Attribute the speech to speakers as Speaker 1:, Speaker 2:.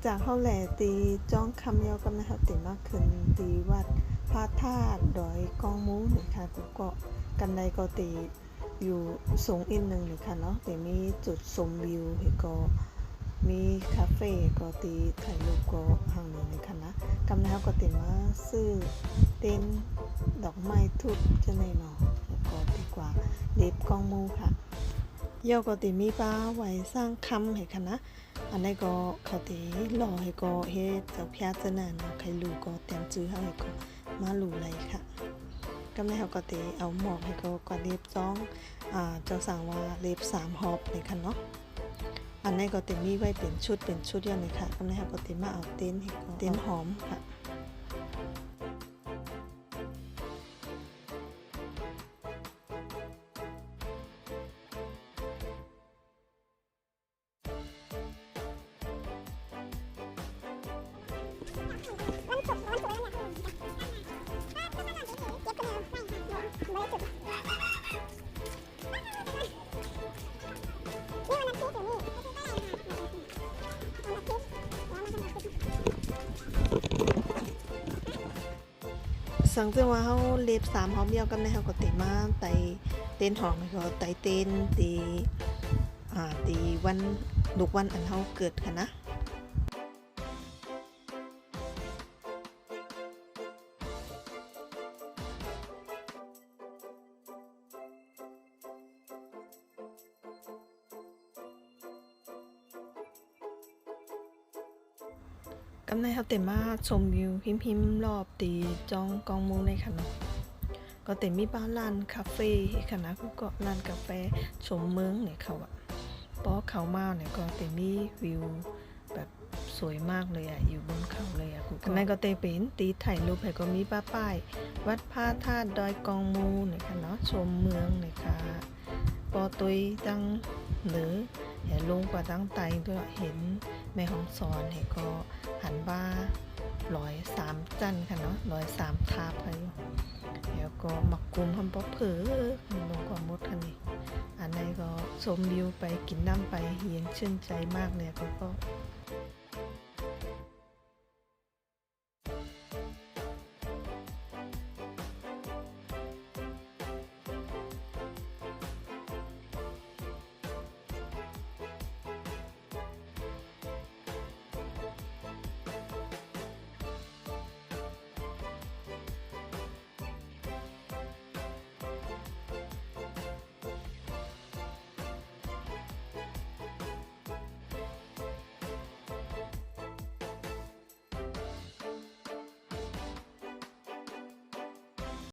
Speaker 1: จากเข้าแหล่ตีจ้องคำยาวกันนะครับตีมากขึ้นตีวัดพระธาตุดอยกองมูนี่ค่ะกูก็กันใดก็ตีอยู่สูงอีกหนึ่งนี่ค่ะเนาะตีมีจุดชมวิวก็มีคาเฟ่ก็ตีถ่ายรูปก็ห่างหนึ่งนี่ค่ะนะกำนะครับก็ตีมาซื้อเต้นดอกไม้ทุบจะในเนาะแล้วก็ดีกว่าเล็บกองมูค่ะเย่าก็ตีมีป้าไว้สร้างคำให้ค่ะนะอันนี้ก็เขาตีรอให้ก็เฮ็ดเจ้าพยาจะนานใครรู้ก็เตรียมจื้อให้ก็มารู้เลยค่ะกำลังเขาก็ตีเอาหมอกให้ก็เล็บจ้องเจ้าสั่งว่าเล็บ3 หอบนี่ค่ะเนาะอันนี้ก็ตีมีไว้เป็นชุดอย่างนี้ค่ะกำลังเขาก็ตีมาเอาเต้นให้ก็เต้นหอมค่ะสังเกตว่าเขาเล็บ3 หอมเดียวกันในเขาก็ตีมาไตเต้นหอมก็ไตเต้นตีวันลูกวันอันเขาเกิดค่ะนะกำในเขาเต็มมาชมวิวพิมพ์รอบตีจองกองมูเลยค่ะเนาะก็เต็มมีบ้านร้านคาเฟ่ค่ะนะก็ร้านกาแฟชมเมืองเนี่ยเขาอะเพราะเขามาเนี่ยก็เต็มมีวิวแบบสวยมากเลยอะอยู่บนเขาเลยอะกำในก็เต็มเป็นตีถ่ายรูปให้ก็มีป้ายวัดพระธาตุดอยกองมูเนี่ยค่ะเนาะชมเมืองเนี่ยค่ะปอตุยตั้งเหนือเห็นลงกว่าตั้งไตด้วยเห็นแม่ของสอนเห็นก็หันบ้า103 จันค่ะเนาะ103 ทาไปแล้วก็มักกุมทำป๊อเผือลงกว่ามดค่ะนี่อันนี้ก็ชมวิวไปกินน้ำไปเย็นชื่นใจมากเลยก็